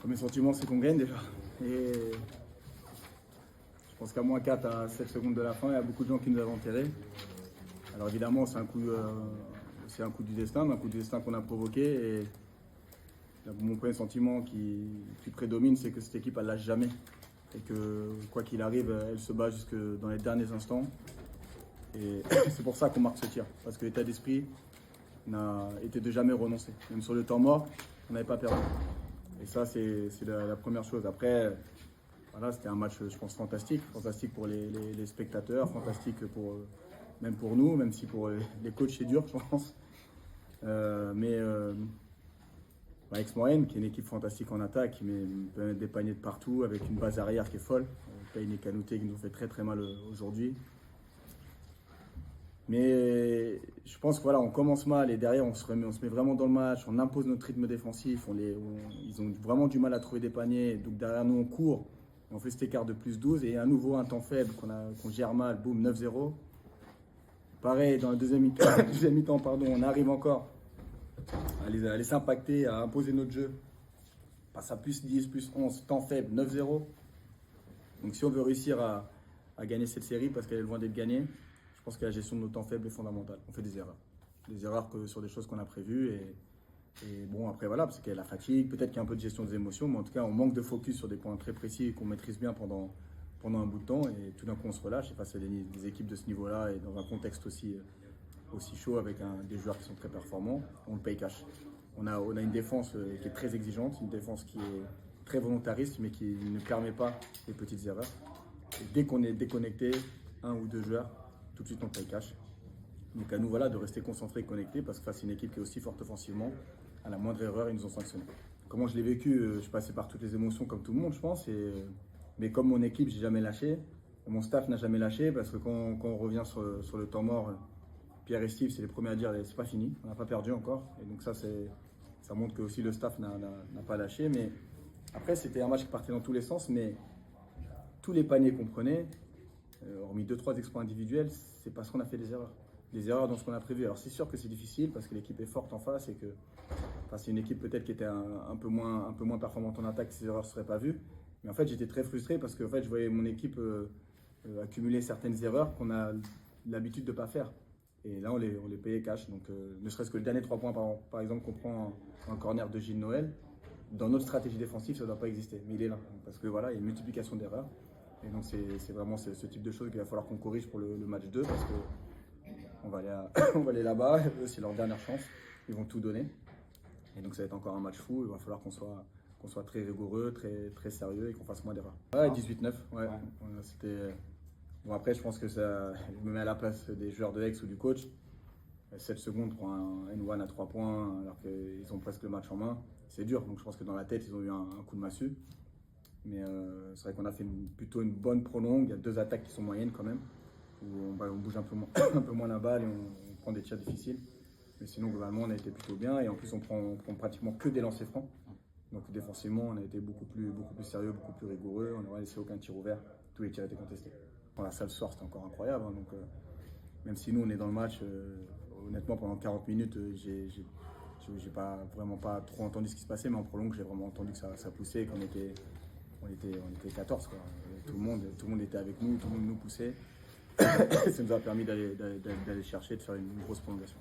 Mes sentiments, c'est qu'on gagne déjà. Et je pense qu'à moins 4 à 7 secondes de la fin, il y a beaucoup de gens qui nous avaient enterrés. Alors évidemment, c'est un coup du destin, un coup du destin qu'on a provoqué. Et mon premier sentiment qui prédomine, c'est que cette équipe, elle lâche jamais. Et que quoi qu'il arrive, elle se bat jusque dans les derniers instants. Et c'est pour ça qu'on marque ce tir. Parce que l'état d'esprit n'a été de jamais renoncer. Même sur le temps mort, on n'avait pas perdu. Et ça, c'est la première chose. Après, voilà, c'était un match, je pense, fantastique. Fantastique pour les spectateurs, fantastique même pour nous, même si pour les coachs, c'est dur, je pense. Aix-Maurienne, qui est une équipe fantastique en attaque, qui peut mettre des paniers de partout, avec une base arrière qui est folle. Payne et Kanouté qui nous fait très très mal aujourd'hui. Mais je pense que voilà, on commence mal et derrière on se met vraiment dans le match, on impose notre rythme défensif, ils ont vraiment du mal à trouver des paniers, donc derrière nous on court, et on fait cet écart de plus 12 et à nouveau un temps faible qu'on gère mal, boum, 9-0. Pareil, dans la deuxième mi-temps, on arrive encore à les s'impacter, à imposer notre jeu. On passe à plus 10, plus 11, temps faible, 9-0. Donc si on veut réussir à gagner cette série, parce qu'elle est loin d'être gagnée, je pense que la gestion de nos temps faibles est fondamentale. On fait des erreurs. Des erreurs sur des choses qu'on a prévues. Et bon, après, voilà, parce qu'il y a la fatigue, peut-être qu'il y a un peu de gestion des émotions, mais en tout cas, on manque de focus sur des points très précis qu'on maîtrise bien pendant un bout de temps. Et tout d'un coup, on se relâche. Et face à des équipes de ce niveau-là et dans un contexte aussi chaud avec des joueurs qui sont très performants, on le paye cash. On a une défense qui est très exigeante, une défense qui est très volontariste, mais qui ne permet pas les petites erreurs. Et dès qu'on est déconnecté, un ou deux joueurs, tout de suite on paye cash. Donc à nous voilà de rester concentrés et connectés parce que face à une équipe qui est aussi forte offensivement, à la moindre erreur, ils nous ont sanctionnés. Comment je l'ai vécu, je suis passé par toutes les émotions comme tout le monde, je pense. Mais comme mon équipe, j'ai jamais lâché. Mon staff n'a jamais lâché parce que quand on revient sur le temps mort, Pierre et Steve, c'est les premiers à dire c'est pas fini, on n'a pas perdu encore. Et donc ça montre que aussi le staff n'a pas lâché. Mais après, c'était un match qui partait dans tous les sens, mais tous les paniers qu'on prenait, hormis 2-3 exploits individuels, c'est parce qu'on a fait des erreurs. Des erreurs dans ce qu'on a prévu. Alors c'est sûr que c'est difficile parce que l'équipe est forte en face et que c'est une équipe peut-être qui était un peu moins performante en attaque, ces erreurs ne seraient pas vues. Mais en fait, j'étais très frustré parce que en fait, je voyais mon équipe accumuler certaines erreurs qu'on a l'habitude de ne pas faire. Et là, on les payait cash. Donc, ne serait-ce que le dernier 3 points, par exemple, qu'on prend en corner de Gilles Noël, dans notre stratégie défensive, ça ne doit pas exister. Mais il est là. Parce que voilà, il y a une multiplication d'erreurs. Et donc, c'est vraiment ce type de choses qu'il va falloir qu'on corrige pour le match 2 parce qu'on va aller là-bas. Eux, c'est leur dernière chance. Ils vont tout donner. Et donc, ça va être encore un match fou. Il va falloir qu'on soit très rigoureux, très, très sérieux et qu'on fasse moins d'erreurs. Ouais, 18-9. Ouais. C'était. Bon, après, je pense que je me mets à la place des joueurs de Aix ou du coach. 7 secondes pour un N1 à 3 points alors qu'ils ont presque le match en main. C'est dur. Donc, je pense que dans la tête, ils ont eu un coup de massue. Mais c'est vrai qu'on a fait plutôt une bonne prolongue. Il y a 2 attaques qui sont moyennes quand même. Où on bouge un peu moins la balle et on prend des tirs difficiles. Mais sinon, globalement, on a été plutôt bien. Et en plus, on prend pratiquement que des lancers francs. Donc défensivement, on a été beaucoup plus sérieux, beaucoup plus rigoureux. On n'aurait laissé aucun tir ouvert. Tous les tirs étaient contestés. Dans la salle ce soir, c'était encore incroyable. Hein, donc, même si nous, on est dans le match, honnêtement, pendant 40 minutes, j'ai vraiment pas trop entendu ce qui se passait. Mais en prolongue, j'ai vraiment entendu que ça poussait et qu'on était 14. Quoi. Tout le monde était avec nous, tout le monde nous poussait. Ça nous a permis d'aller chercher, de faire une grosse prolongation.